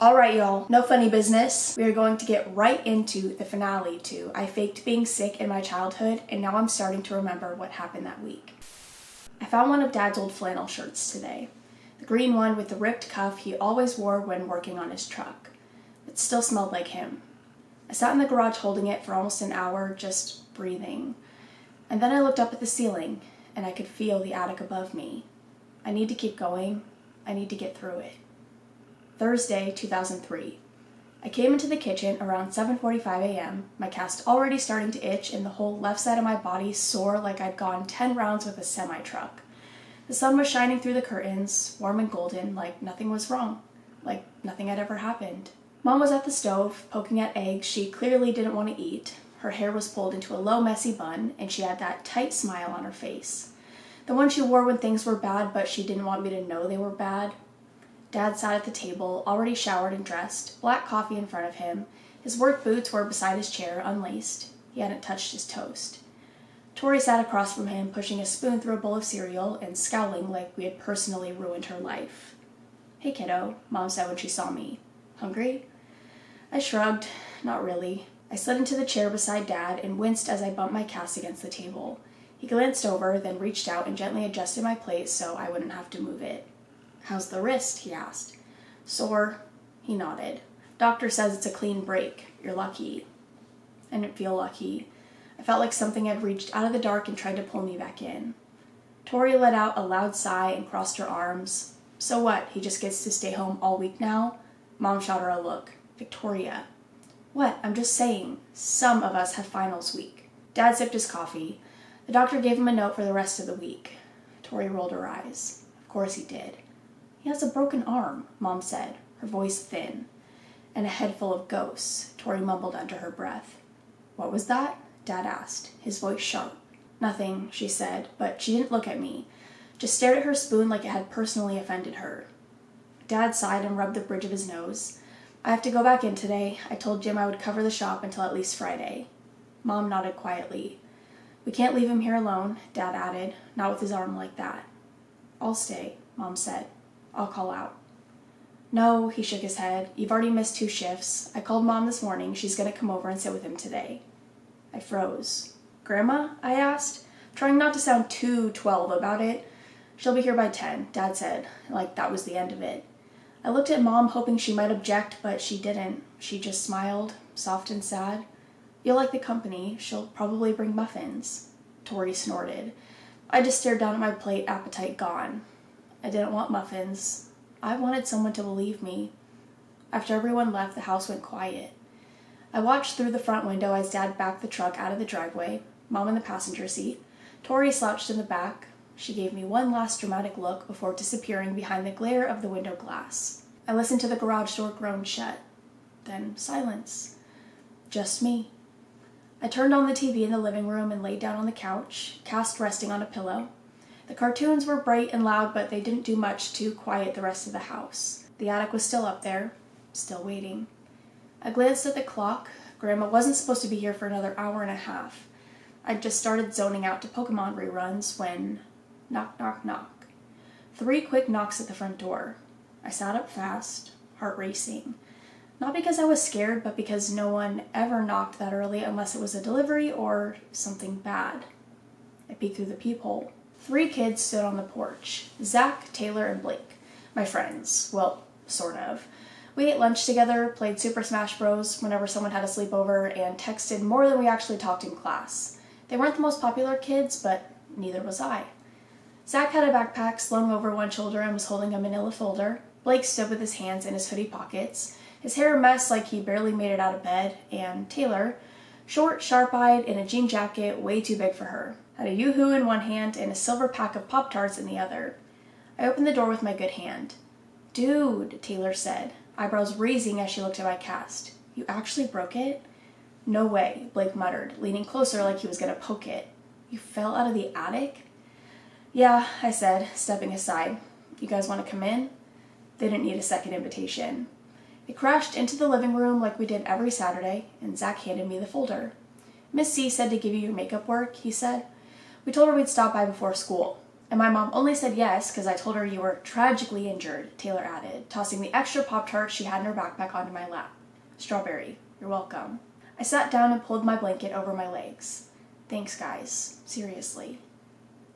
Alright y'all, no funny business. We are going to get right into the finale to I faked being sick in my childhood and now I'm starting to remember what happened that week. I found one of Dad's old flannel shirts today. The green one with the ripped cuff he always wore when working on his truck. It still smelled like him. I sat in the garage holding it for almost an hour, just breathing. And then I looked up at the ceiling and I could feel the attic above me. I need to keep going. I need to get through it. Thursday, 2003. I came into the kitchen around 7:45 a.m., my cast already starting to itch and the whole left side of my body sore like I'd gone 10 rounds with a semi-truck. The sun was shining through the curtains, warm and golden, like nothing was wrong, like nothing had ever happened. Mom was at the stove, poking at eggs she clearly didn't want to eat. Her hair was pulled into a low, messy bun, and she had that tight smile on her face. The one she wore when things were bad, but she didn't want me to know they were bad. Dad sat at the table, already showered and dressed, black coffee in front of him. His work boots were beside his chair, unlaced. He hadn't touched his toast. Tori sat across from him, pushing a spoon through a bowl of cereal and scowling like we had personally ruined her life. "Hey kiddo," Mom said when she saw me. "Hungry?" I shrugged. Not really. I slid into the chair beside Dad and winced as I bumped my cast against the table. He glanced over, then reached out and gently adjusted my plate so I wouldn't have to move it. "How's the wrist?" he asked. "Sore." He nodded. "Doctor says it's a clean break. You're lucky." I didn't feel lucky. I felt like something had reached out of the dark and tried to pull me back in. Tori let out a loud sigh and crossed her arms. "So what, he just gets to stay home all week now?" Mom shot her a look. "Victoria." "What? I'm just saying. Some of us have finals week." Dad sipped his coffee. The doctor gave him a note for the rest of the week. Tori rolled her eyes. Of course he did. "He has a broken arm," Mom said, her voice thin. "And a head full of ghosts," Tori mumbled under her breath. "What was that?" Dad asked, his voice sharp. "Nothing," she said, but she didn't look at me, just stared at her spoon like it had personally offended her. Dad sighed and rubbed the bridge of his nose. "I have to go back in today. I told Jim I would cover the shop until at least Friday." Mom nodded quietly. "We can't leave him here alone," Dad added, "not with his arm like that." "I'll stay," Mom said. "I'll call out." "No," he shook his head. "You've already missed 2 shifts. I called Mom this morning. She's going to come over and sit with him today." I froze. "Grandma?" I asked, trying not to sound too 12 about it. "She'll be here by 10, Dad said, like that was the end of it." I looked at Mom hoping she might object, but she didn't. She just smiled, soft and sad. "You'll like the company. She'll probably bring muffins." Tori snorted. I just stared down at my plate, appetite gone. I didn't want muffins. I wanted someone to believe me. After everyone left, the house went quiet. I watched through the front window as Dad backed the truck out of the driveway, Mom in the passenger seat. Tori slouched in the back. She gave me one last dramatic look before disappearing behind the glare of the window glass. I listened to the garage door groan shut. Then silence. Just me. I turned on the TV in the living room and laid down on the couch, cast resting on a pillow. The cartoons were bright and loud, but they didn't do much to quiet the rest of the house. The attic was still up there, still waiting. I glanced at the clock. Grandma wasn't supposed to be here for another hour and a half. I'd just started zoning out to Pokemon reruns when... knock, knock, knock. 3 quick knocks at the front door. I sat up fast, heart racing. Not because I was scared, but because no one ever knocked that early unless it was a delivery or something bad. I peeked through the peephole. 3 kids stood on the porch. Zach, Taylor, and Blake. My friends. Well, sort of. We ate lunch together, played Super Smash Bros. Whenever someone had a sleepover, and texted more than we actually talked in class. They weren't the most popular kids, but neither was I. Zach had a backpack slung over one shoulder and was holding a manila folder. Blake stood with his hands in his hoodie pockets, his hair a mess like he barely made it out of bed, and Taylor, short, sharp-eyed, in a jean jacket way too big for her, had a yoo-hoo in one hand and a silver pack of Pop-Tarts in the other. I opened the door with my good hand. "Dude," Taylor said, eyebrows raising as she looked at my cast. "You actually broke it?" "No way," Blake muttered, leaning closer like he was going to poke it. "You fell out of the attic?" "Yeah," I said, stepping aside. "You guys want to come in?" They didn't need a second invitation. They crashed into the living room like we did every Saturday, and Zach handed me the folder. "Miss C said to give you your makeup work," he said. "We told her we'd stop by before school." And my mom only said yes because I told her you were tragically injured, Taylor added, tossing the extra Pop-Tart she had in her backpack onto my lap. Strawberry, you're welcome. I sat down and pulled my blanket over my legs. Thanks, guys. Seriously.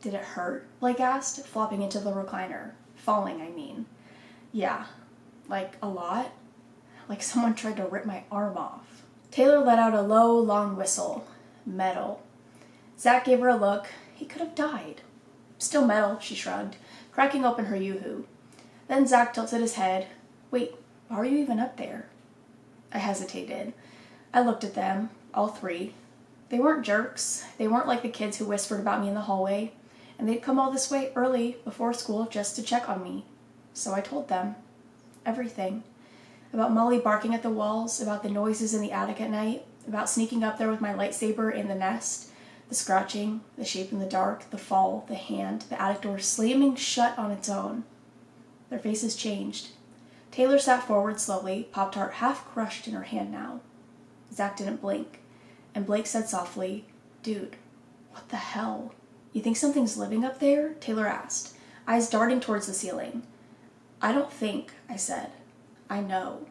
Did it hurt? Blake asked, flopping into the recliner. Falling, I mean. Yeah. Like, a lot? Like someone tried to rip my arm off. Taylor let out a low, long whistle. Metal. Zach gave her a look. He could have died. Still metal, she shrugged, cracking open her yoo-hoo. Then Zach tilted his head. Wait, why are you even up there? I hesitated. I looked at them, all three. They weren't jerks. They weren't like the kids who whispered about me in the hallway, and they'd come all this way early before school just to check on me. So I told them. Everything. About Molly barking at the walls, about the noises in the attic at night, about sneaking up there with my lightsaber in the nest, the scratching, the shape in the dark, the fall, the hand, the attic door slamming shut on its own. Their faces changed. Taylor sat forward slowly, Pop-Tart half crushed in her hand now. Zach didn't blink, and Blake said softly, Dude, what the hell? You think something's living up there? Taylor asked, eyes darting towards the ceiling. I don't think, I said. I know.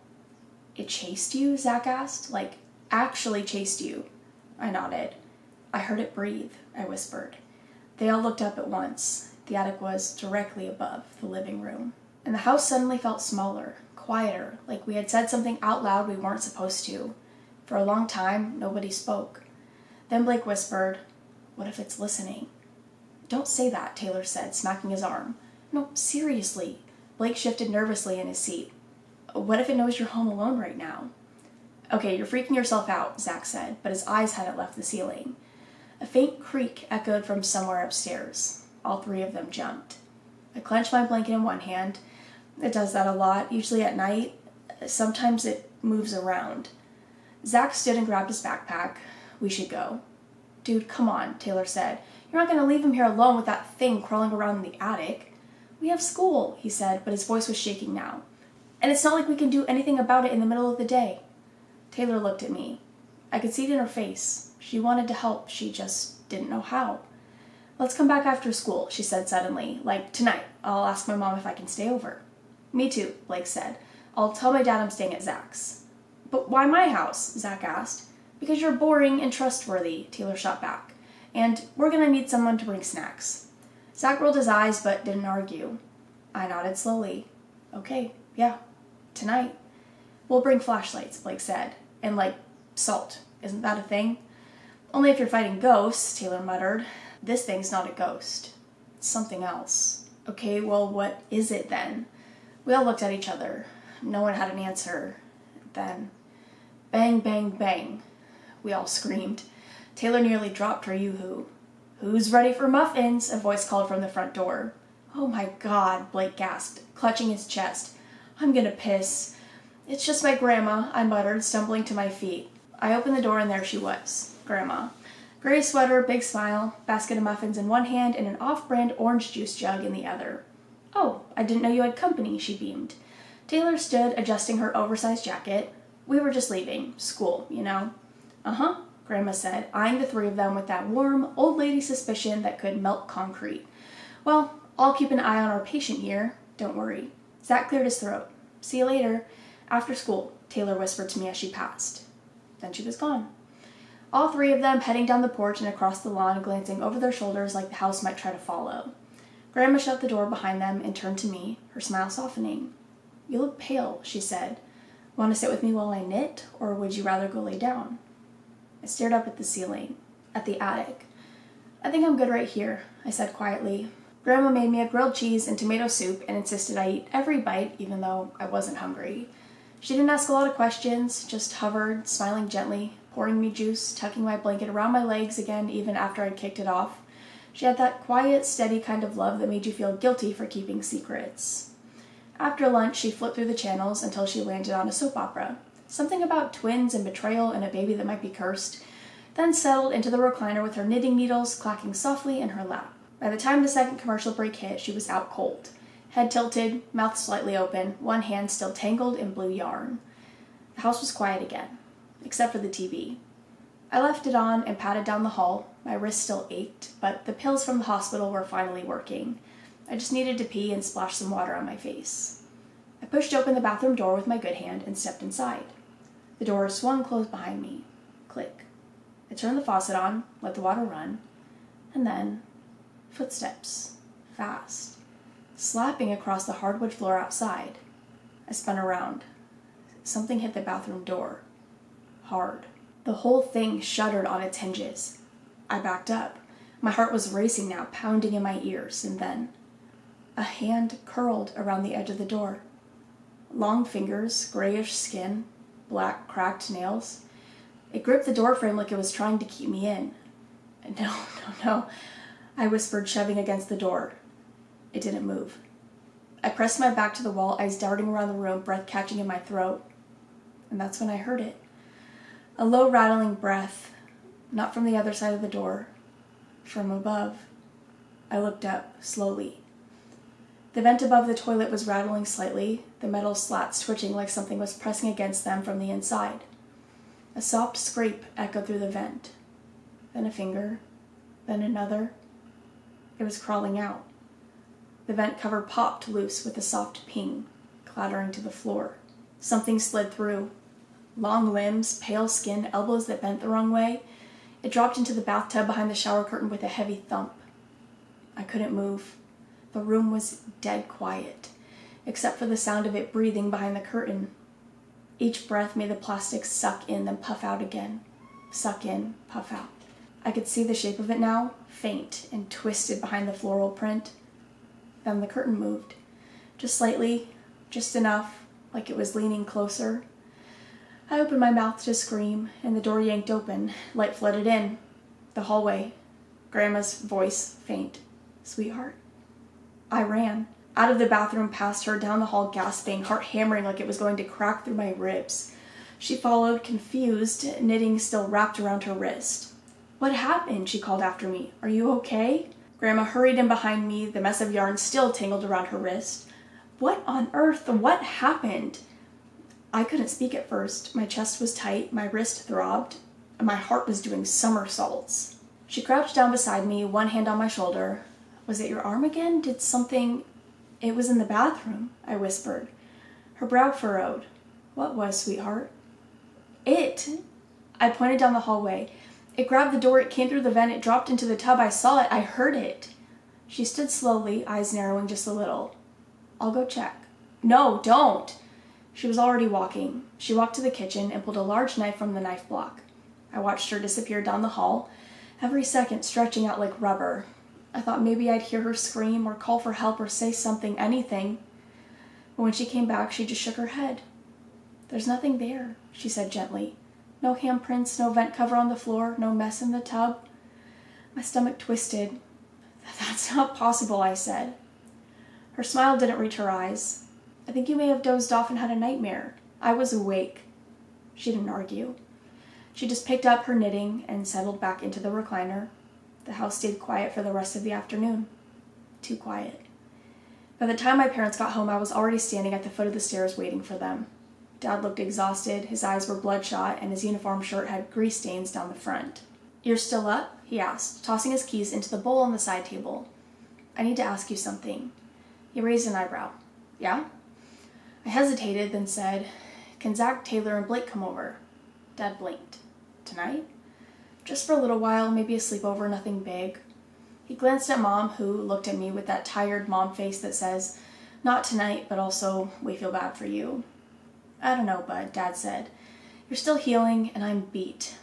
It chased you? Zach asked. Like, actually chased you. I nodded. I heard it breathe, I whispered. They all looked up at once. The attic was directly above the living room. And the house suddenly felt smaller, quieter, like we had said something out loud we weren't supposed to. For a long time, nobody spoke. Then Blake whispered, What if it's listening? Don't say that, Taylor said, smacking his arm. No, seriously. Blake shifted nervously in his seat. What if it knows you're home alone right now? Okay, you're freaking yourself out, Zach said, but his eyes hadn't left the ceiling. A faint creak echoed from somewhere upstairs. All three of them jumped. I clenched my blanket in one hand. It does that a lot, usually at night. Sometimes it moves around. Zach stood and grabbed his backpack. We should go. Dude, come on, Taylor said. You're not going to leave him here alone with that thing crawling around in the attic. We have school, he said, but his voice was shaking now. And it's not like we can do anything about it in the middle of the day. Taylor looked at me. I could see it in her face. She wanted to help, she just didn't know how. Let's come back after school, she said suddenly. Like, tonight. I'll ask my mom if I can stay over. Me too, Blake said. I'll tell my dad I'm staying at Zach's. But why my house? Zach asked. Because you're boring and trustworthy, Taylor shot back. And we're gonna need someone to bring snacks. Zach rolled his eyes but didn't argue. I nodded slowly. Okay, yeah, tonight. We'll bring flashlights, Blake said. And like, salt. Isn't that a thing? Only if you're fighting ghosts, Taylor muttered. This thing's not a ghost. It's something else. Okay, well, what is it then? We all looked at each other. No one had an answer. Then, bang, bang, bang. We all screamed. Taylor nearly dropped her yoo-hoo. Who's ready for muffins? A voice called from the front door. Oh my God, Blake gasped, clutching his chest. I'm gonna piss. It's just my grandma, I muttered, stumbling to my feet. I opened the door and there she was, Grandma. Gray sweater, big smile, basket of muffins in one hand and an off-brand orange juice jug in the other. Oh, I didn't know you had company, she beamed. Taylor stood, adjusting her oversized jacket. We were just leaving. School, you know. Uh-huh, Grandma said, eyeing the three of them with that warm, old lady suspicion that could melt concrete. Well, I'll keep an eye on our patient here. Don't worry. Zach cleared his throat. See you later. After school, Taylor whispered to me as she passed. Then she was gone. All three of them heading down the porch and across the lawn, glancing over their shoulders like the house might try to follow. Grandma shut the door behind them and turned to me, her smile softening. You look pale, she said. Want to sit with me while I knit, or would you rather go lay down? I stared up at the ceiling, at the attic. I think I'm good right here, I said quietly. Grandma made me a grilled cheese and tomato soup and insisted I eat every bite, even though I wasn't hungry. She didn't ask a lot of questions, just hovered, smiling gently, pouring me juice, tucking my blanket around my legs again even after I'd kicked it off. She had that quiet, steady kind of love that made you feel guilty for keeping secrets. After lunch, she flipped through the channels until she landed on a soap opera. Something about twins and betrayal and a baby that might be cursed, then settled into the recliner with her knitting needles clacking softly in her lap. By the time the second commercial break hit, she was out cold. Head tilted, mouth slightly open, one hand still tangled in blue yarn. The house was quiet again, except for the TV. I left it on and padded down the hall, My wrist still ached, but the pills from the hospital were finally working. I just needed to pee and splash some water on my face. I pushed open the bathroom door with my good hand and stepped inside. The door swung closed behind me. Click. I turned the faucet on, let the water run, and then footsteps, fast, slapping across the hardwood floor outside. I spun around. Something hit the bathroom door. Hard. The whole thing shuddered on its hinges. I backed up. My heart was racing now, pounding in my ears, and then a hand curled around the edge of the door. Long fingers, grayish skin, black cracked nails. It gripped the doorframe like it was trying to keep me in. No, I whispered, shoving against the door. It didn't move. I pressed my back to the wall, eyes darting around the room, breath catching in my throat. And that's when I heard it. A low rattling breath, not from the other side of the door, from above. I looked up, slowly. The vent above the toilet was rattling slightly, the metal slats twitching like something was pressing against them from the inside. A soft scrape echoed through the vent. Then a finger, then another. It was crawling out. The vent cover popped loose with a soft ping, clattering to the floor. Something slid through. Long limbs, pale skin, elbows that bent the wrong way. It dropped into the bathtub behind the shower curtain with a heavy thump. I couldn't move. The room was dead quiet, except for the sound of it breathing behind the curtain. Each breath made the plastic suck in, then puff out again. Suck in, puff out. I could see the shape of it now, faint and twisted behind the floral print. Then the curtain moved. Just slightly, just enough, like it was leaning closer. I opened my mouth to scream, and the door yanked open. Light flooded in. The hallway. Grandma's voice, faint. "Sweetheart?" I ran. Out of the bathroom, past her, down the hall, gasping, heart hammering like it was going to crack through my ribs. She followed, confused, knitting still wrapped around her wrist. "What happened?" she called after me. "Are you okay?" Grandma hurried in behind me, the mess of yarn still tangled around her wrist. "What on earth? What happened?" I couldn't speak at first. My chest was tight, my wrist throbbed, and my heart was doing somersaults. She crouched down beside me, one hand on my shoulder. "Was it your arm again? Did something—" "It was in the bathroom," I whispered. Her brow furrowed. "What was, sweetheart?" "It." I pointed down the hallway. "It grabbed the door, it came through the vent, it dropped into the tub. I saw it, I heard it." She stood slowly, eyes narrowing just a little. "I'll go check." "No, don't!" She was already walking. She walked to the kitchen and pulled a large knife from the knife block. I watched her disappear down the hall, every second stretching out like rubber. I thought maybe I'd hear her scream or call for help or say something, anything. But when she came back, she just shook her head. "There's nothing there," she said gently. "No handprints, no vent cover on the floor, no mess in the tub." My stomach twisted. "That's not possible," I said. Her smile didn't reach her eyes. "I think you may have dozed off and had a nightmare. I was awake." She didn't argue. She just picked up her knitting and settled back into the recliner. The house stayed quiet for the rest of the afternoon. Too quiet. By the time my parents got home, I was already standing at the foot of the stairs waiting for them. Dad looked exhausted, his eyes were bloodshot, and his uniform shirt had grease stains down the front. "You're still up?" he asked, tossing his keys into the bowl on the side table. "I need to ask you something." He raised an eyebrow. "Yeah?" I hesitated, then said, "Can Zach, Taylor, and Blake come over?" Dad blinked. "Tonight?" "Just for a little while, maybe a sleepover, nothing big." He glanced at Mom, who looked at me with that tired mom face that says, "Not tonight, but also, we feel bad for you." "I don't know, Bud," Dad said. "You're still healing, and I'm beat."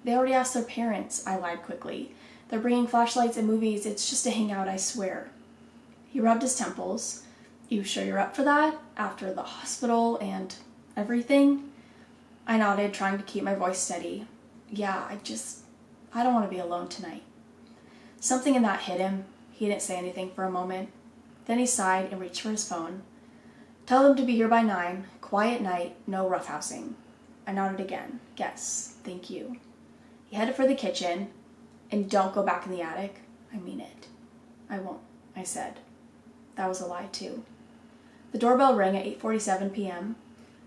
"They already asked their parents," I lied quickly. "They're bringing flashlights and movies. It's just a hangout, I swear." He rubbed his temples. "You sure you're up for that? After the hospital and everything?" I nodded, trying to keep my voice steady. "Yeah, I don't want to be alone tonight." Something in that hit him. He didn't say anything for a moment. Then he sighed and reached for his phone. "Tell them to be here by 9. Quiet night, no roughhousing." I nodded again. "Yes, thank you." He headed for the kitchen. "And don't go back in the attic. I mean it." "I won't," I said. That was a lie, too. The doorbell rang at 8:47 p.m.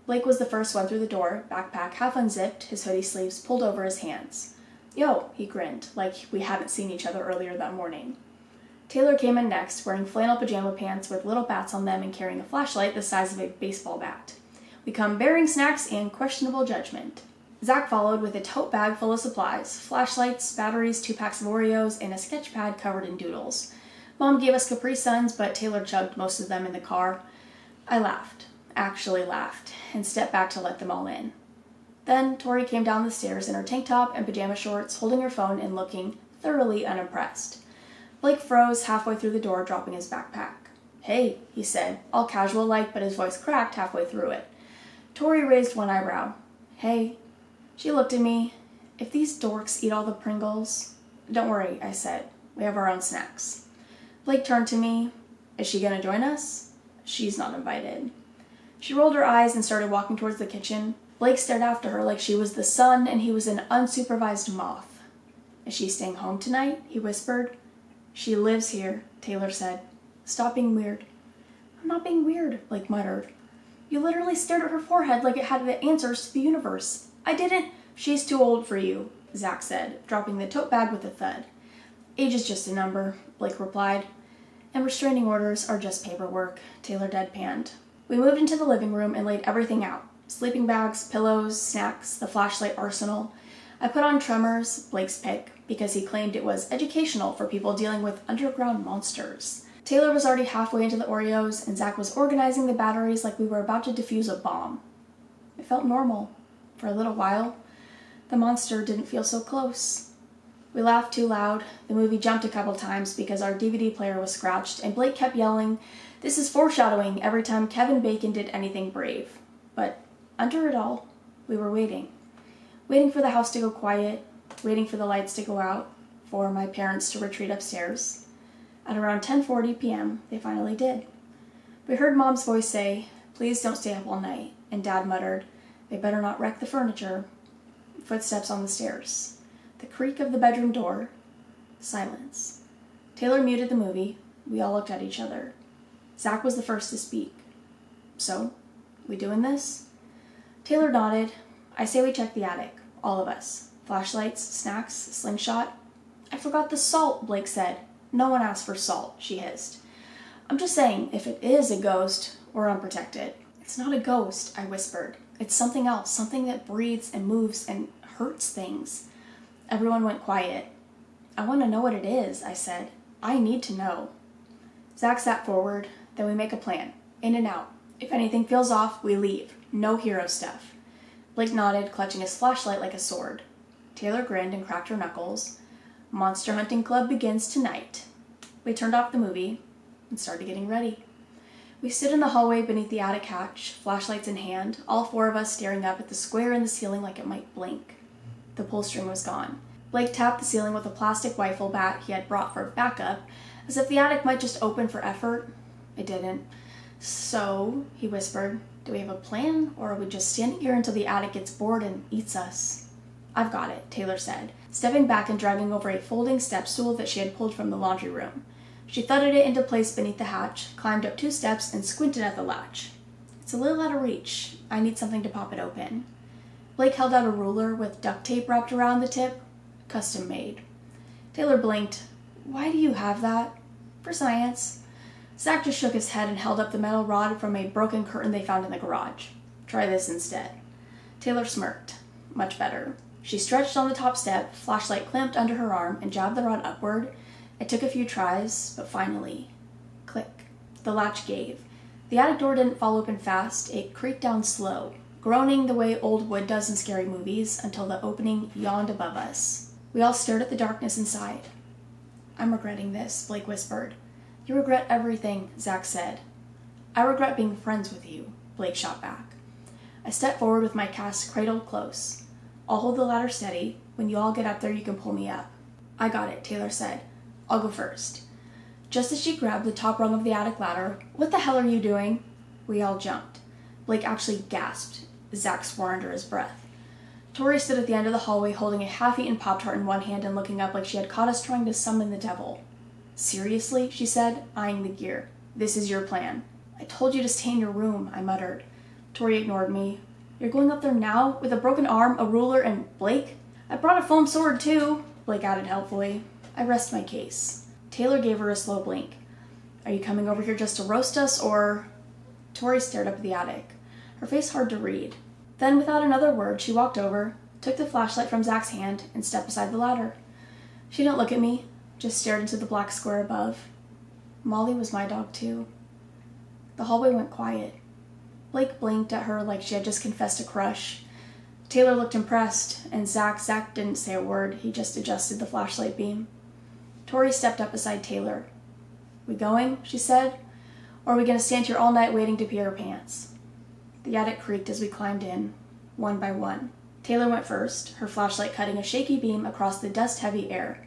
Blake was the first one through the door, backpack half unzipped, his hoodie sleeves pulled over his hands. Yo, he grinned, like we hadn't seen each other earlier that morning. Taylor came in next, wearing flannel pajama pants with little bats on them and carrying a flashlight the size of a baseball bat. We come bearing snacks and questionable judgment. Zach followed with a tote bag full of supplies, flashlights, batteries, 2 packs of Oreos, and a sketch pad covered in doodles. Mom gave us Capri Suns, but Taylor chugged most of them in the car. I laughed, actually laughed, and stepped back to let them all in. Then Tori came down the stairs in her tank top and pajama shorts, holding her phone and looking thoroughly unimpressed. Blake froze halfway through the door, dropping his backpack. "Hey," he said, all casual-like, but his voice cracked halfway through it. Tori raised one eyebrow. "Hey." She looked at me. "If these dorks eat all the Pringles..." "Don't worry," I said. "We have our own snacks." Blake turned to me. "Is she gonna join us?" "She's not invited." She rolled her eyes and started walking towards the kitchen. Blake stared after her like she was the sun and he was an unsupervised moth. "Is she staying home tonight?" he whispered. "She lives here," Taylor said. "Stop being weird." "I'm not being weird," Blake muttered. "You literally stared at her forehead like it had the answers to the universe." "I didn't." "She's too old for you," Zach said, dropping the tote bag with a thud. "Age is just a number," Blake replied. "And restraining orders are just paperwork," Taylor deadpanned. We moved into the living room and laid everything out. Sleeping bags, pillows, snacks, the flashlight arsenal. I put on Tremors, Blake's pick, because he claimed it was educational for people dealing with underground monsters. Taylor was already halfway into the Oreos, and Zach was organizing the batteries like we were about to defuse a bomb. It felt normal. For a little while, the monster didn't feel so close. We laughed too loud. The movie jumped a couple times because our DVD player was scratched, and Blake kept yelling, "This is foreshadowing," every time Kevin Bacon did anything brave. But under it all, we were waiting. Waiting for the house to go quiet, waiting for the lights to go out, for my parents to retreat upstairs. At around 10:40 p.m., they finally did. We heard Mom's voice say, "Please don't stay up all night," and Dad muttered, "They better not wreck the furniture." Footsteps on the stairs. The creak of the bedroom door. Silence. Taylor muted the movie. We all looked at each other. Zach was the first to speak. "So, we doing this?" Taylor nodded. "I say we check the attic. All of us. Flashlights, snacks, slingshot." "I forgot the salt," Blake said. "No one asked for salt," she hissed. "I'm just saying, if it is a ghost, we're unprotected." "It's not a ghost," I whispered. "It's something else, something that breathes and moves and hurts things." Everyone went quiet. "I want to know what it is," I said. "I need to know." Zach sat forward. "Then we make a plan. In and out. If anything feels off, we leave. No hero stuff." Blake nodded, clutching his flashlight like a sword. Taylor grinned and cracked her knuckles. "Monster Hunting Club begins tonight." We turned off the movie and started getting ready. We stood in the hallway beneath the attic hatch, flashlights in hand, all 4 of us staring up at the square in the ceiling like it might blink. The pull string was gone. Blake tapped the ceiling with a plastic rifle bat he had brought for backup, as if the attic might just open for effort. It didn't. "So," he whispered, "do we have a plan, or are we just standing here until the attic gets bored and eats us?" "I've got it," Taylor said, stepping back and dragging over a folding step stool that she had pulled from the laundry room. She thudded it into place beneath the hatch, climbed up 2 steps, and squinted at the latch. "It's a little out of reach. I need something to pop it open." Blake held out a ruler with duct tape wrapped around the tip. "Custom made." Taylor blinked. "Why do you have that?" "For science." Zach just shook his head and held up the metal rod from a broken curtain they found in the garage. "Try this instead." Taylor smirked. "Much better." She stretched on the top step, flashlight clamped under her arm, and jabbed the rod upward. It took a few tries, but finally, click. The latch gave. The attic door didn't fall open fast. It creaked down slow, groaning the way old wood does in scary movies, until the opening yawned above us. We all stared at the darkness inside. "I'm regretting this," Blake whispered. "You regret everything," Zach said. "I regret being friends with you," Blake shot back. I stepped forward with my cast cradled close. "I'll hold the ladder steady. When you all get up there, you can pull me up." "I got it," Taylor said. "I'll go first." Just as she grabbed the top rung of the attic ladder, "What the hell are you doing?" We all jumped. Blake actually gasped. Zach swore under his breath. Tori stood at the end of the hallway holding a half-eaten Pop-Tart in one hand and looking up like she had caught us trying to summon the devil. "Seriously?" she said, eyeing the gear. "This is your plan." "I told you to stay in your room," I muttered. Tori ignored me. "You're going up there now? With a broken arm, a ruler, and Blake?" I brought a foam sword too, Blake added helpfully. I rest my case. Taylor gave her a slow blink. Are you coming over here just to roast us, or... Tori stared up at the attic, her face hard to read. Then, without another word, she walked over, took the flashlight from Zach's hand, and stepped beside the ladder. She didn't look at me, just stared into the black square above. Molly was my dog too. The hallway went quiet. Blake blinked at her like she had just confessed a crush. Taylor looked impressed, and Zach didn't say a word. He just adjusted the flashlight beam. Tori stepped up beside Taylor. We going? She said. Or are we going to stand here all night waiting to pee our pants? The attic creaked as we climbed in, one by one. Taylor went first, her flashlight cutting a shaky beam across the dust-heavy air.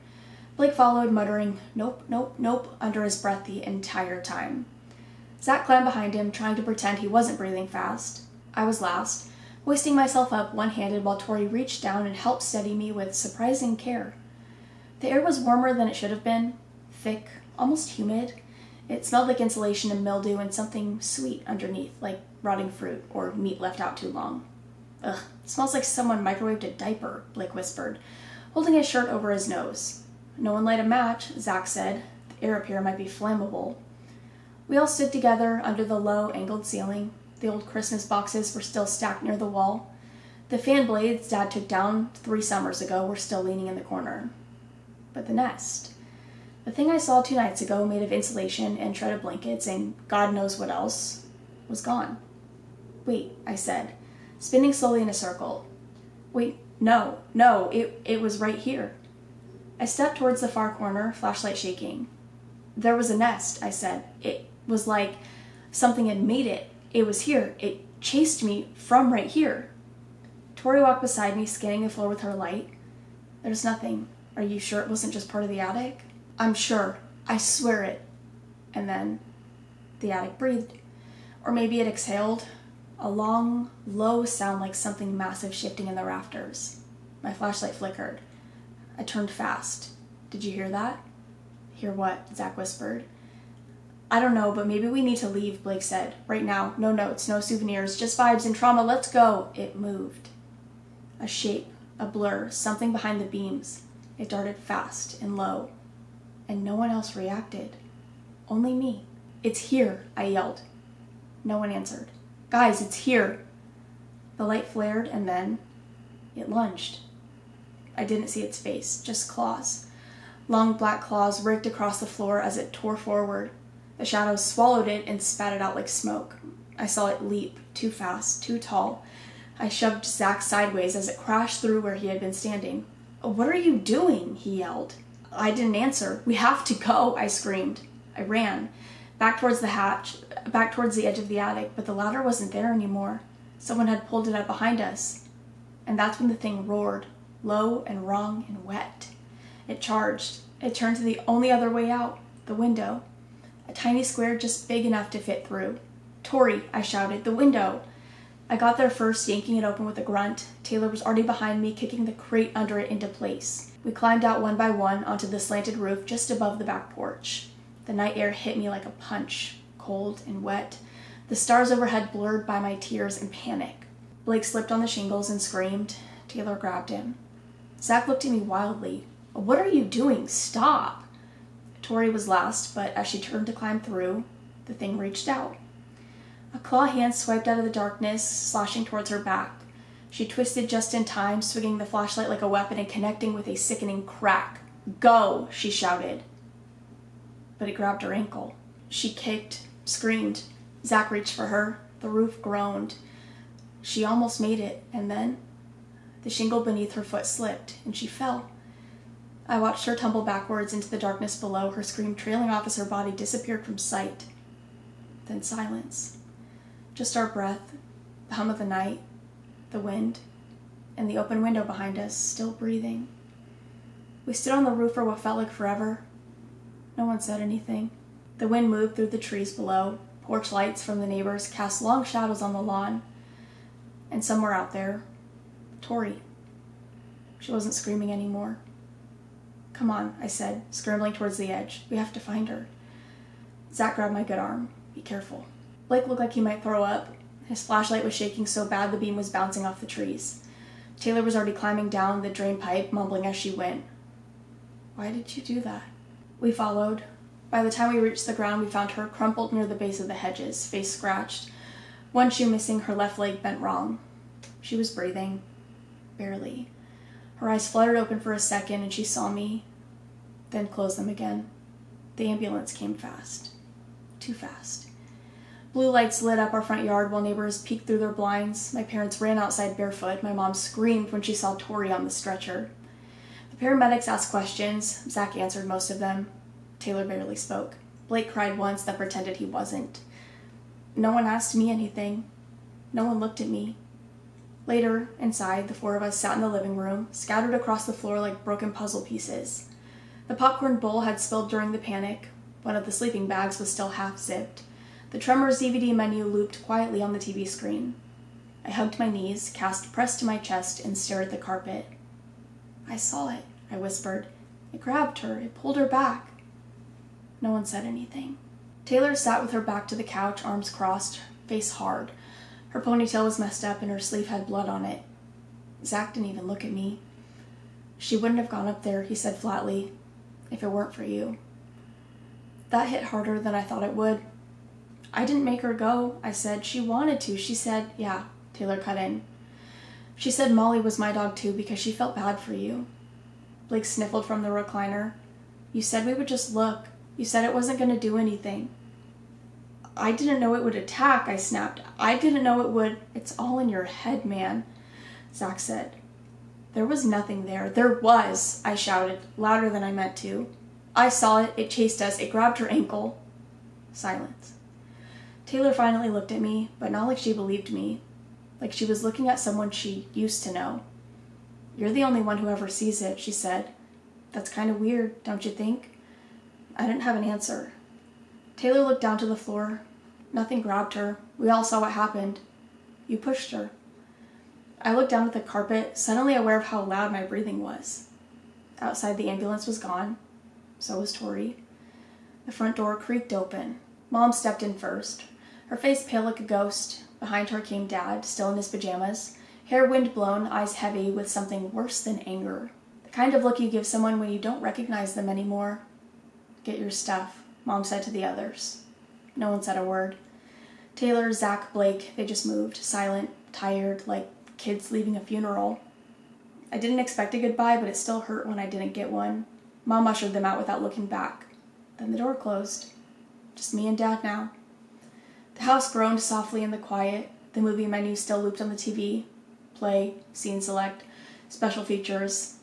Blake followed, muttering, "Nope, nope, nope," under his breath the entire time. Zach climbed behind him, trying to pretend he wasn't breathing fast. I was last, hoisting myself up one-handed while Tori reached down and helped steady me with surprising care. The air was warmer than it should have been, thick, almost humid. It smelled like insulation and mildew and something sweet underneath, like rotting fruit or meat left out too long. Ugh, it smells like someone microwaved a diaper, Blake whispered, holding his shirt over his nose. No one light a match, Zach said. The air up here might be flammable. We all stood together under the low, angled ceiling. The old Christmas boxes were still stacked near the wall. The fan blades Dad took down 3 summers ago were still leaning in the corner. But the nest, the thing I saw 2 nights ago made of insulation and shredded blankets and God knows what else, was gone. Wait, I said, spinning slowly in a circle. Wait, no, it was right here. I stepped towards the far corner, flashlight shaking. There was a nest, I said. It was like something had made it. It was here. It chased me from right here. Tori walked beside me, scanning the floor with her light. There's nothing. Are you sure it wasn't just part of the attic? I'm sure. I swear it. And then the attic breathed. Or maybe it exhaled. A long, low sound like something massive shifting in the rafters. My flashlight flickered. I turned fast. Did you hear that? Hear what? Zach whispered. I don't know, but maybe we need to leave, Blake said. Right now. No notes, no souvenirs, just vibes and trauma. Let's go. It moved. A shape, a blur, something behind the beams. It darted fast and low. And no one else reacted. Only me. It's here, I yelled. No one answered. Guys, it's here. The light flared and then it lunged. I didn't see its face, just claws. Long black claws raked across the floor as it tore forward. The shadows swallowed it and spat it out like smoke. I saw it leap, too fast, too tall. I shoved Zach sideways as it crashed through where he had been standing. What are you doing? He yelled. I didn't answer. We have to go, I screamed. I ran, back towards the hatch, back towards the edge of the attic, but the ladder wasn't there anymore. Someone had pulled it up behind us. And that's when the thing roared, low and wrong and wet. It charged. It turned to the only other way out, the window. A tiny square just big enough to fit through. Tori, I shouted, the window. I got there first, yanking it open with a grunt. Taylor was already behind me, kicking the crate under it into place. We climbed out one by one onto the slanted roof just above the back porch. The night air hit me like a punch, cold and wet. The stars overhead blurred by my tears and panic. Blake slipped on the shingles and screamed. Taylor grabbed him. Zach looked at me wildly. What are you doing? Stop! Tori was last, but as she turned to climb through, the thing reached out. A claw hand swiped out of the darkness, slashing towards her back. She twisted just in time, swinging the flashlight like a weapon and connecting with a sickening crack. Go, she shouted. But it grabbed her ankle. She kicked, screamed. Zach reached for her. The roof groaned. She almost made it, and then the shingle beneath her foot slipped, and she fell. I watched her tumble backwards into the darkness below, her scream trailing off as her body disappeared from sight. Then silence. Just our breath, the hum of the night, the wind, and the open window behind us, still breathing. We stood on the roof for what felt like forever. No one said anything. The wind moved through the trees below. Porch lights from the neighbors cast long shadows on the lawn. And somewhere out there, Tori. She wasn't screaming anymore. Come on, I said, scrambling towards the edge. We have to find her. Zach grabbed my good arm. Be careful. Blake looked like he might throw up. His flashlight was shaking so bad the beam was bouncing off the trees. Taylor was already climbing down the drain pipe, mumbling as she went. Why did you do that? We followed. By the time we reached the ground, we found her crumpled near the base of the hedges, face scratched, one shoe missing, her left leg bent wrong. She was breathing. Barely. Her eyes fluttered open for a second and she saw me, then closed them again. The ambulance came fast. Too fast. Blue lights lit up our front yard while neighbors peeked through their blinds. My parents ran outside barefoot. My mom screamed when she saw Tori on the stretcher. The paramedics asked questions. Zach answered most of them. Taylor barely spoke. Blake cried once, then pretended he wasn't. No one asked me anything. No one looked at me. Later, inside, the four of us sat in the living room, scattered across the floor like broken puzzle pieces. The popcorn bowl had spilled during the panic. One of the sleeping bags was still half zipped. The Tremors DVD menu looped quietly on the TV screen. I hugged my knees, cast pressed to my chest, and stared at the carpet. I saw it, I whispered. It grabbed her. It pulled her back. No one said anything. Taylor sat with her back to the couch, arms crossed, face hard. Her ponytail was messed up and her sleeve had blood on it. Zach didn't even look at me. She wouldn't have gone up there, he said flatly, if it weren't for you. That hit harder than I thought it would. I didn't make her go, I said. She wanted to. She said, yeah, Taylor cut in. She said Molly was my dog too because she felt bad for you. Blake sniffled from the recliner. You said we would just look. You said it wasn't going to do anything. I didn't know it would attack, I snapped. I didn't know it would. It's all in your head, man, Zach said. There was nothing there. There was, I shouted, louder than I meant to. I saw it. It chased us. It grabbed her ankle. Silence. Taylor finally looked at me, but not like she believed me. Like she was looking at someone she used to know. You're the only one who ever sees it, she said. That's kind of weird, don't you think? I didn't have an answer. Taylor looked down to the floor. Nothing grabbed her. We all saw what happened. You pushed her. I looked down at the carpet, suddenly aware of how loud my breathing was. Outside, the ambulance was gone. So was Tori. The front door creaked open. Mom stepped in first. Her face pale like a ghost. Behind her came Dad, still in his pajamas, hair wind-blown, eyes heavy with something worse than anger. The kind of look you give someone when you don't recognize them anymore. Get your stuff, Mom said to the others. No one said a word. Taylor, Zach, Blake, they just moved, silent, tired, like kids leaving a funeral. I didn't expect a goodbye, but it still hurt when I didn't get one. Mom ushered them out without looking back. Then the door closed. Just me and Dad now. The house groaned softly in the quiet. The movie menu still looped on the TV. Play, scene select, special features.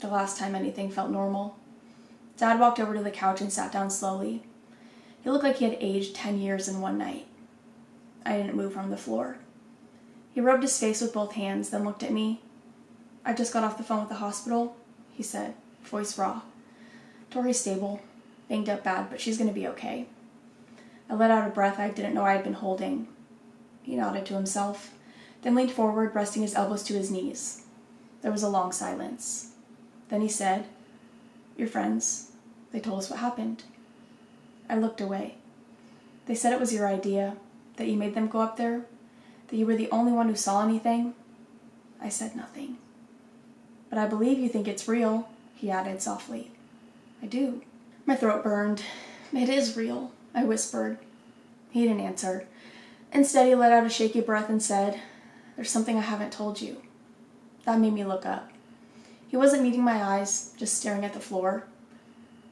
The last time anything felt normal. Dad walked over to the couch and sat down slowly. He looked like he had aged 10 years in one night. I didn't move from the floor. He rubbed his face with both hands, then looked at me. I just got off the phone with the hospital, he said, voice raw. Tori's stable. Banged up bad, but she's going to be okay. I let out a breath I didn't know I had been holding. He nodded to himself, then leaned forward, resting his elbows to his knees. There was a long silence. Then he said, Your friends, they told us what happened. I looked away. They said it was your idea, that you made them go up there, that you were the only one who saw anything. I said nothing. But I believe you think it's real, he added softly. I do. My throat burned. It is real, I whispered. He didn't answer. Instead, he let out a shaky breath and said, There's something I haven't told you. That made me look up. He wasn't meeting my eyes, just staring at the floor.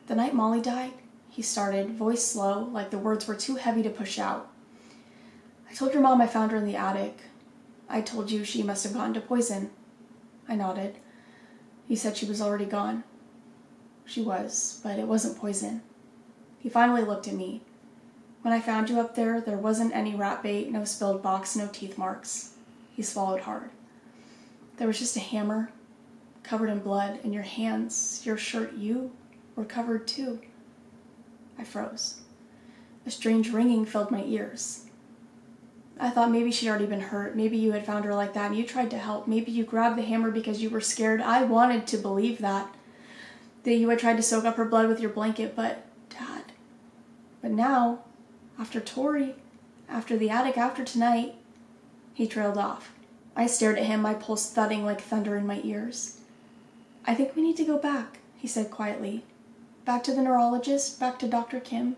The night Molly died, he started, voice slow, like the words were too heavy to push out. I told your mom I found her in the attic. I told you she must have gotten to poison. I nodded. He said she was already gone. She was, but it wasn't poison. He finally looked at me. When I found you up there, there wasn't any rat bait, no spilled box, no teeth marks. He swallowed hard. There was just a hammer, covered in blood, and your hands, your shirt, you were covered too. I froze. A strange ringing filled my ears. I thought maybe she'd already been hurt. Maybe you had found her like that and you tried to help. Maybe you grabbed the hammer because you were scared. I wanted to believe that you had tried to soak up her blood with your blanket, but Dad. But now, after Tori, after the attic, after tonight, he trailed off. I stared at him, my pulse thudding like thunder in my ears. "I think we need to go back," he said quietly. "Back to the neurologist, back to Dr. Kim."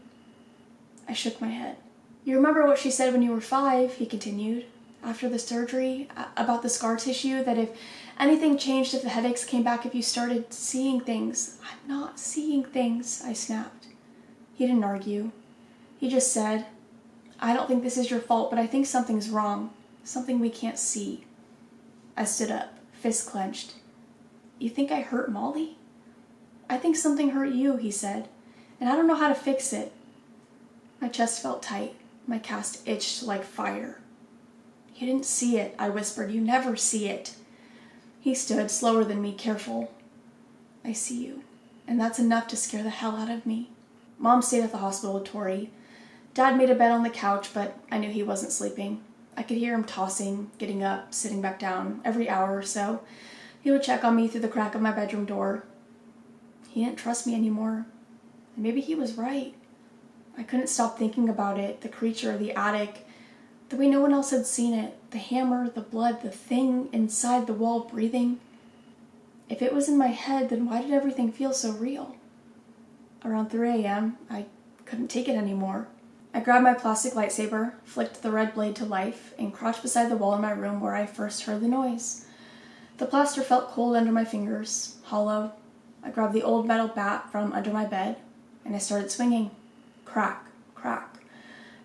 I shook my head. "You remember what she said when you were 5, he continued, after the surgery, about the scar tissue, that if anything changed, if the headaches came back, if you started seeing things." "I'm not seeing things," I snapped. He didn't argue. He just said, "I don't think this is your fault, but I think something's wrong, something we can't see." I stood up, fist clenched. "You think I hurt Molly?" "I think something hurt you," he said, "and I don't know how to fix it." My chest felt tight. My cast itched like fire. "You didn't see it," I whispered. "You never see it." He stood, slower than me, careful. "I see you, and that's enough to scare the hell out of me." Mom stayed at the hospital with Tori. Dad made a bed on the couch, but I knew he wasn't sleeping. I could hear him tossing, getting up, sitting back down. Every hour or so, he would check on me through the crack of my bedroom door. He didn't trust me anymore. And maybe he was right. I couldn't stop thinking about it, the creature, the attic, the way no one else had seen it, the hammer, the blood, the thing inside the wall breathing. If it was in my head, then why did everything feel so real? Around 3 a.m., I couldn't take it anymore. I grabbed my plastic lightsaber, flicked the red blade to life, and crouched beside the wall in my room where I first heard the noise. The plaster felt cold under my fingers, hollow. I grabbed the old metal bat from under my bed, and I started swinging. Crack, crack.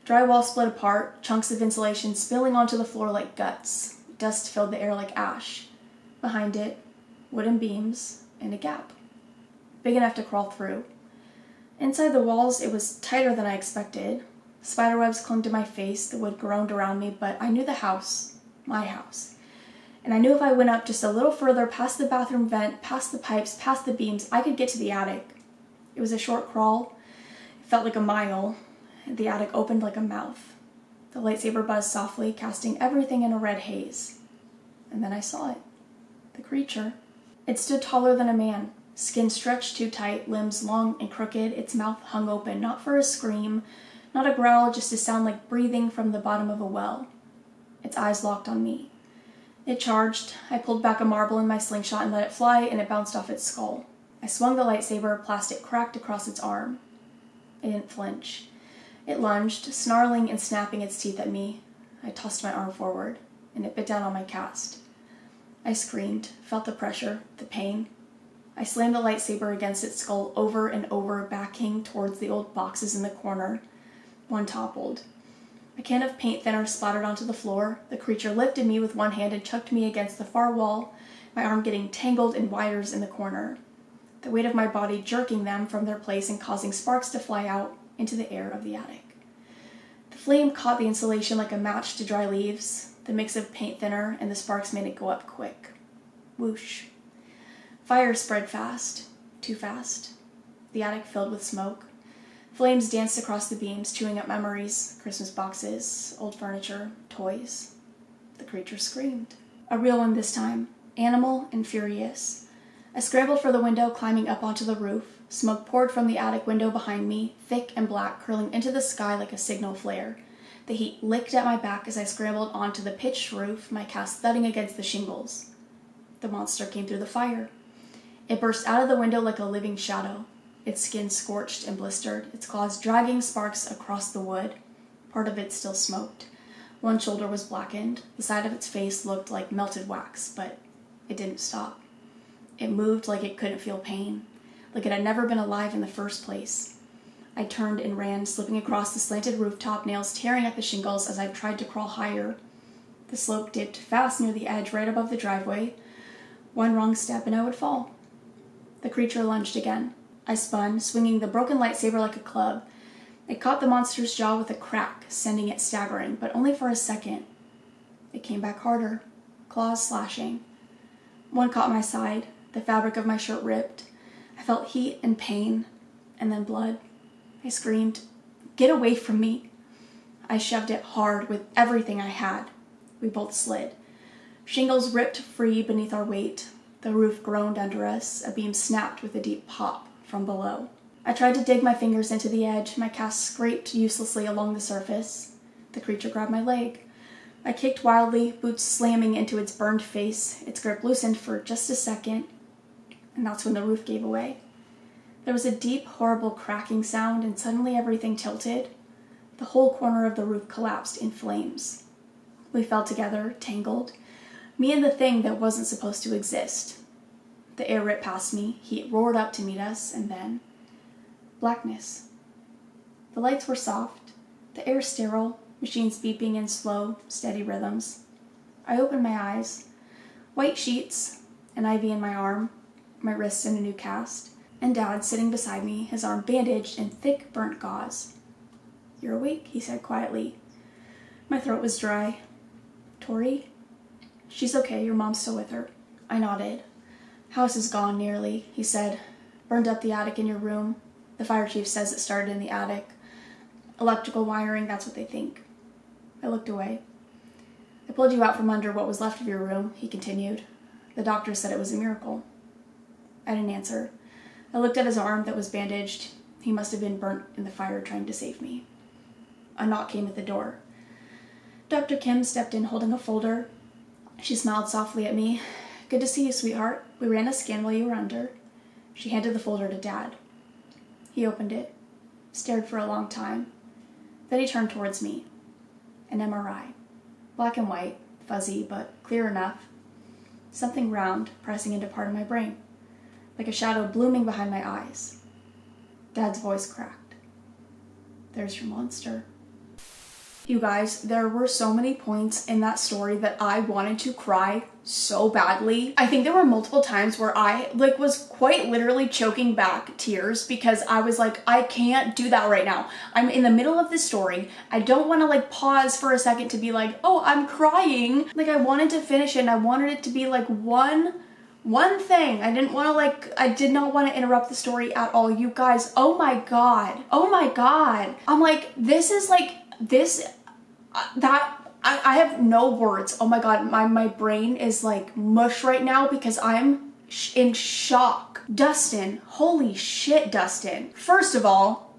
Drywall split apart, chunks of insulation spilling onto the floor like guts. Dust filled the air like ash. Behind it, wooden beams and a gap, big enough to crawl through. Inside the walls, it was tighter than I expected. Spiderwebs clung to my face, the wood groaned around me, but I knew the house, my house. And I knew if I went up just a little further, past the bathroom vent, past the pipes, past the beams, I could get to the attic. It was a short crawl. It felt like a mile. The attic opened like a mouth. The lightsaber buzzed softly, casting everything in a red haze. And then I saw it. The creature. It stood taller than a man, skin stretched too tight, limbs long and crooked, its mouth hung open, not for a scream, not a growl, just a sound like breathing from the bottom of a well. Its eyes locked on me. It charged. I pulled back a marble in my slingshot and let it fly, and it bounced off its skull. I swung the lightsaber, plastic cracked across its arm. It didn't flinch. It lunged, snarling and snapping its teeth at me. I tossed my arm forward, and it bit down on my cast. I screamed, felt the pressure, the pain. I slammed the lightsaber against its skull over and over, backing towards the old boxes in the corner. One toppled. A can of paint thinner splattered onto the floor. The creature lifted me with one hand and chucked me against the far wall, my arm getting tangled in wires in the corner, the weight of my body jerking them from their place and causing sparks to fly out into the air of the attic. The flame caught the insulation like a match to dry leaves. The mix of paint thinner and the sparks made it go up quick. Whoosh. Fire spread fast, too fast. The attic filled with smoke. Flames danced across the beams, chewing up memories, Christmas boxes, old furniture, toys. The creature screamed. A real one this time, animal and furious. I scrambled for the window, climbing up onto the roof. Smoke poured from the attic window behind me, thick and black, curling into the sky like a signal flare. The heat licked at my back as I scrambled onto the pitched roof, my cast thudding against the shingles. The monster came through the fire. It burst out of the window like a living shadow, its skin scorched and blistered, its claws dragging sparks across the wood. Part of it still smoked. One shoulder was blackened. The side of its face looked like melted wax, but it didn't stop. It moved like it couldn't feel pain, like it had never been alive in the first place. I turned and ran, slipping across the slanted rooftop, nails tearing at the shingles as I tried to crawl higher. The slope dipped fast near the edge right above the driveway. One wrong step and I would fall. The creature lunged again. I spun, swinging the broken lightsaber like a club. It caught the monster's jaw with a crack, sending it staggering, but only for a second. It came back harder, claws slashing. One caught my side. The fabric of my shirt ripped. I felt heat and pain, and then blood. I screamed, "Get away from me!" I shoved it hard with everything I had. We both slid. Shingles ripped free beneath our weight. The roof groaned under us. A beam snapped with a deep pop from below. I tried to dig my fingers into the edge. My cast scraped uselessly along the surface. The creature grabbed my leg. I kicked wildly, boots slamming into its burned face. Its grip loosened for just a second, and that's when the roof gave away. There was a deep, horrible cracking sound, and suddenly everything tilted. The whole corner of the roof collapsed in flames. We fell together, tangled. Me and the thing that wasn't supposed to exist. The air ripped past me, heat roared up to meet us, and then blackness. The lights were soft, the air sterile, machines beeping in slow, steady rhythms. I opened my eyes. White sheets, an IV in my arm, my wrist in a new cast, and Dad sitting beside me, his arm bandaged in thick, burnt gauze. "You're awake," he said quietly. My throat was dry. "Tori?" "She's okay, your mom's still with her." I nodded. "House is gone nearly," he said. "Burned up the attic in your room. The fire chief says it started in the attic. Electrical wiring, that's what they think." I looked away. "I pulled you out from under what was left of your room," he continued. "The doctor said it was a miracle." I didn't answer. I looked at his arm that was bandaged. He must have been burnt in the fire trying to save me. A knock came at the door. Dr. Kim stepped in holding a folder. She smiled softly at me. "Good to see you, sweetheart. We ran a scan while you were under." She handed the folder to Dad. He opened it, stared for a long time. Then he turned towards me. An MRI. Black and white, fuzzy, but clear enough. Something round pressing into part of my brain, like a shadow blooming behind my eyes. Dad's voice cracked. "There's your monster." You guys, there were so many points in that story that I wanted to cry so badly. I think there were multiple times where I was quite literally choking back tears because I was like, I can't do that right now. I'm in the middle of this story. I don't want to pause for a second to be like, oh, I'm crying. I wanted to finish it and I wanted it to be one thing. I didn't want to I did not want to interrupt the story at all. You guys, oh my God. Oh my God. I'm this is I have no words. Oh my God, my brain is mush right now because I'm in shock. Dustin, holy shit, Dustin. First of all,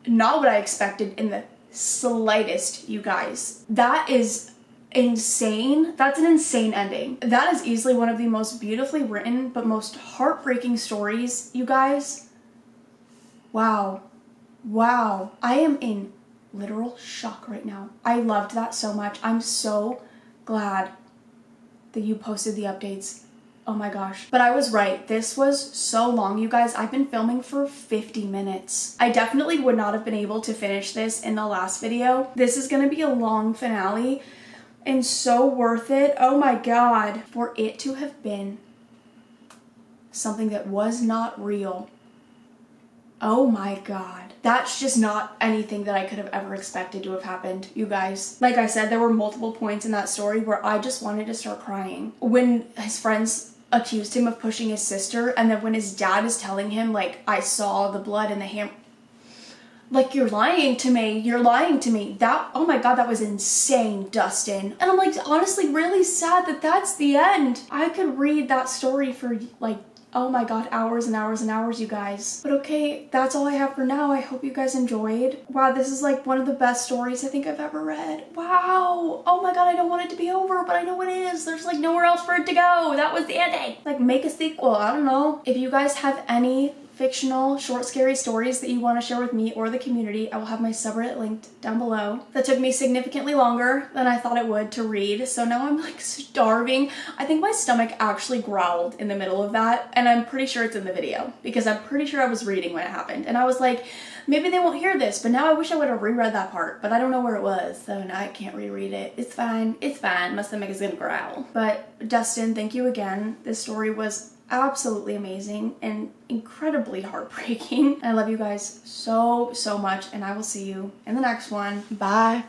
not what I expected in the slightest, you guys. That is insane. That's an insane ending. That is easily one of the most beautifully written but most heartbreaking stories, you guys. Wow. Wow. I am in literal shock right now. I loved that so much. I'm so glad that you posted the updates. Oh my gosh. But I was right. This was so long, you guys. I've been filming for 50 minutes. I definitely would not have been able to finish this in the last video. This is gonna be a long finale and so worth it. Oh my God. For it to have been something that was not real. Oh my God. That's just not anything that I could have ever expected to have happened, you guys. Like I said, there were multiple points in that story where I just wanted to start crying. When his friends accused him of pushing his sister, and then when his dad is telling him, I saw the blood in the ham. You're lying to me. You're lying to me. That, oh my God, that was insane, Dustin. And I'm honestly really sad that that's the end. I could read that story for oh my God, hours and hours and hours, you guys. But okay, that's all I have for now. I hope you guys enjoyed. Wow, this is one of the best stories I think I've ever read. Wow. Oh my God, I don't want it to be over, but I know it is. There's nowhere else for it to go. That was the ending. Make a sequel. I don't know. If you guys have any fictional short scary stories that you want to share with me or the community, I will have my subreddit linked down below. That took me significantly longer than I thought it would to read, so now I'm starving. I think my stomach actually growled in the middle of that, and I'm pretty sure it's in the video because I'm pretty sure I was reading when it happened, and I was maybe they won't hear this, but now I wish I would have reread that part, but I don't know where it was, so now I can't reread it. It's fine. It's fine. My stomach is gonna growl. But Dustin, thank you again. This story was absolutely amazing and incredibly heartbreaking. I love you guys so much, and I will see you in the next one. Bye.